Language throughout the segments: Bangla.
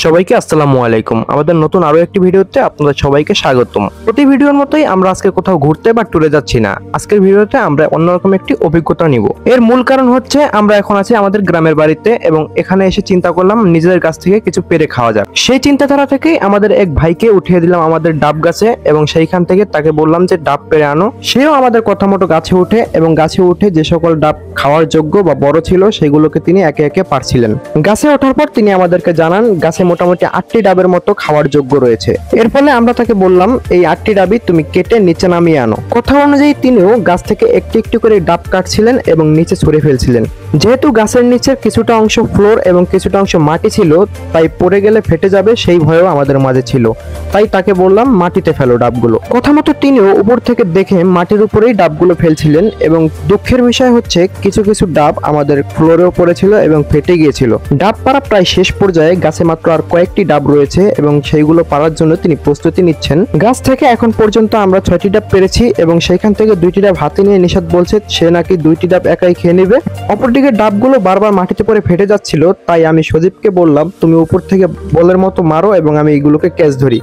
সবাইকে আসসালামু আলাইকুম। আমাদের নতুন আরো একটি ভিডিওতে আপনাদের সবাইকে স্বাগতম। প্রতি ভিডিওর মতোই আমরা আজকে কোথাও ঘুরতে বা ট্যুরে যাচ্ছি না। আজকের ভিডিওতে আমরা অন্যরকম একটি অভিজ্ঞতা নিব। এর মূল কারণ হচ্ছে আমরা এখন আছি আমাদের গ্রামের বাড়িতে এবং এখানে এসে চিন্তা করলাম নিজেদের গাছ থেকে কিছু পেরে খাওয়া যাক। সেই চিন্তাধারা থেকেই আমাদের এক ভাইকে উঠিয়ে দিলাম আমাদের ডাব গাছে এবং সেইখান থেকে তাকে বললাম যে ডাব পেরে আনো। সেও আমাদের কথা মতো গাছে উঠে এবং গাছে উঠে যে সকল ডাব খাওয়ার যোগ্য বা বড় ছিল সেগুলোকে তিনি একে একে পারছিলেন। গাছে ওঠার পর তিনি আমাদেরকে জানান গাছে মোটামুটি 8টি ডাবের মতো খাওয়ার যোগ্য রয়েছে। এর ফলে আমরা তাকে বললাম এই 8টি ডাবই তুমি কেটে নিচে নামিয়ে আনো। কথা অনুযায়ী তিনিও গাছ থেকে একটি একটি করে ডাব কাটছিলেন এবং নিচে ছুঁড়ে ফেলছিলেন। যেহেতু গাছের নিচের কিছুটা অংশ ফ্লোর এবং কিছুটা অংশ মাটি ছিল, তাই পড়ে গেলে ফেটে যাবে সেই ভয়ও আমাদের মাঝে ছিল। তাই তাকে বললাম মাটিতে ফেলো ডাবগুলো। কথা মতো তিনিও উপর থেকে দেখে মাটির উপরেই ডাবগুলো ফেলছিলেন এবং দুঃখের বিষয় হচ্ছে কিছু কিছু ডাব আমাদের ফ্লোরেও পড়েছিল এবং ফেটে গিয়েছিল। ডাব পাড়া প্রায় শেষ পর্যায়ে, গাছে মাত্র আর কয়েকটি ডাব রয়েছে এবং সেইগুলো পাড়ার জন্য তিনি প্রস্তুতি নিচ্ছেন। গাছ থেকে এখন পর্যন্ত আমরা 6টি ডাব পেরেছি এবং সেইখান থেকে 2টি ডাব হাতে নিয়ে নিশাত বলছে সে নাকি 2টি ডাব একাই খেয়ে নেবে। অপরদিকে ডাবগুলো বারবার মাটিতে পড়ে ফেটে যাচ্ছিল, তাই আমি সজীবকে বললাম তুমি উপর থেকে বলের মতো মারো এবং আমি এগুলোকে ক্যাচ ধরি।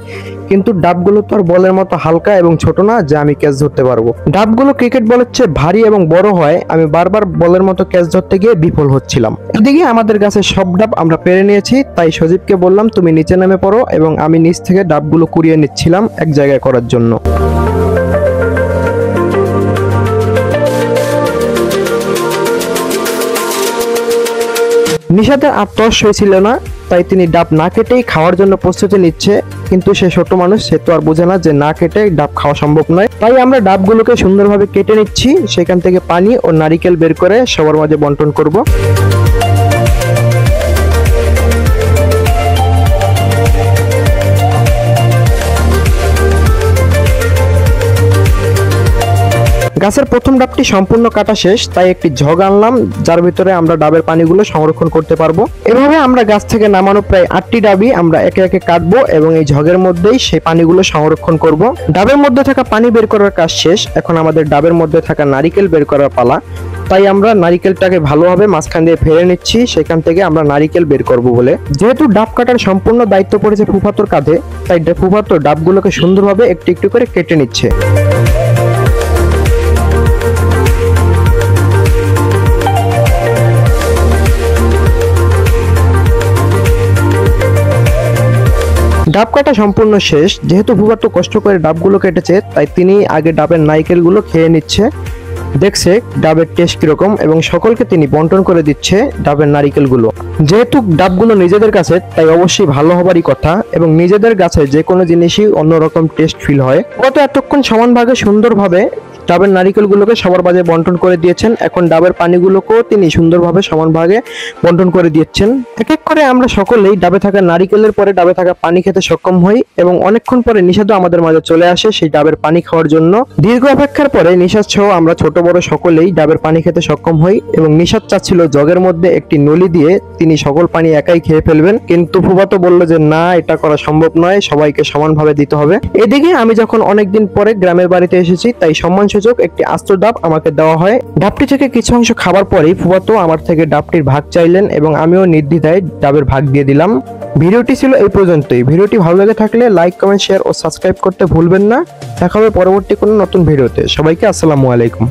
কিন্তু ডাবগুলো তো আর বলের মতো হালকা এবং ছোট না যে আমি ক্যাচ ধরতে পারবো। ডাবগুলো ক্রিকেট বলের চেয়ে ভারী এবং বড় হয়, আমি বারবার বলের মতো ক্যাচ ধরতে গিয়ে বিফল হচ্ছিলাম। এদিকে আমাদের কাছে সব ডাব আমরা পেরে নিয়েছি, তাই সজীবকে বললাম তুমি নিচে নেমে পড়ো এবং আমি নিচ থেকে ডাবগুলো কুড়িয়ে নিচ্ছিলাম এক জায়গায় করার জন্য। নিশাতের আর তর্স হয়েছিল না, তাই তিনি ডাব না কেটেই খাওয়ার জন্য প্রস্তুতি নিচ্ছে। কিন্তু সে ছোট মানুষ, সে তো আর বোঝে না যে না কেটে ডাব খাওয়া সম্ভব নয়। তাই আমরা ডাবগুলোকে সুন্দরভাবে কেটে নিচ্ছি, সেখান থেকে পানি ও নারিকেল বের করে সবার মাঝে বন্টন করব। গাছের প্রথম ডাবটি সম্পূর্ণ কাটা শেষ, তাই একটি ঝগ আনলাম যার ভিতরে আমরা ডাবের পানিগুলো সংরক্ষণ করতে পারবো। এভাবে আমরা গাছ থেকে নামানো প্রায় 8টি ডাবই আমরা একে একে কাটবো এবং এই ঝগের মধ্যেই সেই পানিগুলো সংরক্ষণ করব। ডাবের মধ্যে থাকা পানি বের করার কাজ শেষ, এখন আমাদের ডাবের মধ্যে থাকা নারিকেল বের করার পালা। তাই আমরা নারিকেলটাকে ভালোভাবে মাঝখান দিয়ে ফেলে নিচ্ছি, সেখান থেকে আমরা নারিকেল বের করব বলে। যেহেতু ডাব কাটার সম্পূর্ণ দায়িত্ব পড়েছে ফুফাতোর কাঁধে, তাই ফুফাতো ডাবগুলোকে সুন্দরভাবে একটু একটু করে কেটে নিচ্ছে। ডাব কাটা সম্পূর্ণ শেষ। যেহেতু ফুফাতো কষ্ট করে ডাবগুলো কেটেছে, তাই তিনি আগে ডাবের নারকেলগুলো খেয়ে নিচ্ছে, দেখছে ডাবের টেস্ট কিরকম এবং সকলকে তিনি বন্টন করে দিচ্ছে ডাবের নারিকেলগুলো। যেহেতু ডাবগুলো নিজেদের কাছে, তাই অবশ্যই ভালো হবারই কথা এবং নিজেদের গাছে যে কোনো জিনিসই অন্যরকম টেস্ট ফিল হয়। গত এতক্ষণ সমান ভাগে সুন্দরভাবে ডাবের নারিকেলগুলোকে সবার মাঝে বন্টন করে দিয়েছেন। এখন ডাবের পানিগুলোকেও তিনি সুন্দরভাবে সমান ভাগে বন্টন করে দিচ্ছেন। এক এক করে আমরা সকলেই ডাবে থাকা নারিকেলের পরে ডাবে থাকা পানি খেতে সক্ষম হই এবং অনেকক্ষণ পরে নিশাদও আমাদের মাঝে চলে আসে সেই ডাবের পানি খাওয়ার জন্য। দীর্ঘ অপেক্ষার পরে নিশাদ সহ আমরা ছোট বড় সকলেই ডাবের পানি খেতে সক্ষম হই এবং নিশাদ চাচ্ছিল জগের মধ্যে একটি নলি দিয়ে তিনি সকল পানি একাই খেয়ে ফেলবেন, কিন্তু ফুফাতো বলল যে না, এটা করা সম্ভব নয়, সবাইকে সমানভাবে দিতে হবে। এদিকে আমি যখন অনেকদিন পরে গ্রামের বাড়িতে এসেছি, তাই সম্মান সুযোগ একটি আস্ত ডাব আমাকে দেওয়া হয়। ডাবটি থেকে কিছু অংশ খাবার পরেই ফুফাতো আমার থেকে ডাবটির ভাগ চাইলেন এবং আমিও নির্দ্বিধায় ডাবের ভাগ দিয়ে দিলাম। ভিডিওটি ছিল এই পর্যন্তই। ভিডিওটি ভালো লেগে থাকলে লাইক, কমেন্ট, শেয়ার ও সাবস্ক্রাইব করতে ভুলবেন না। দেখা হবে পরবর্তী কোনো নতুন ভিডিওতে। সবাইকে আসসালামু আলাইকুম।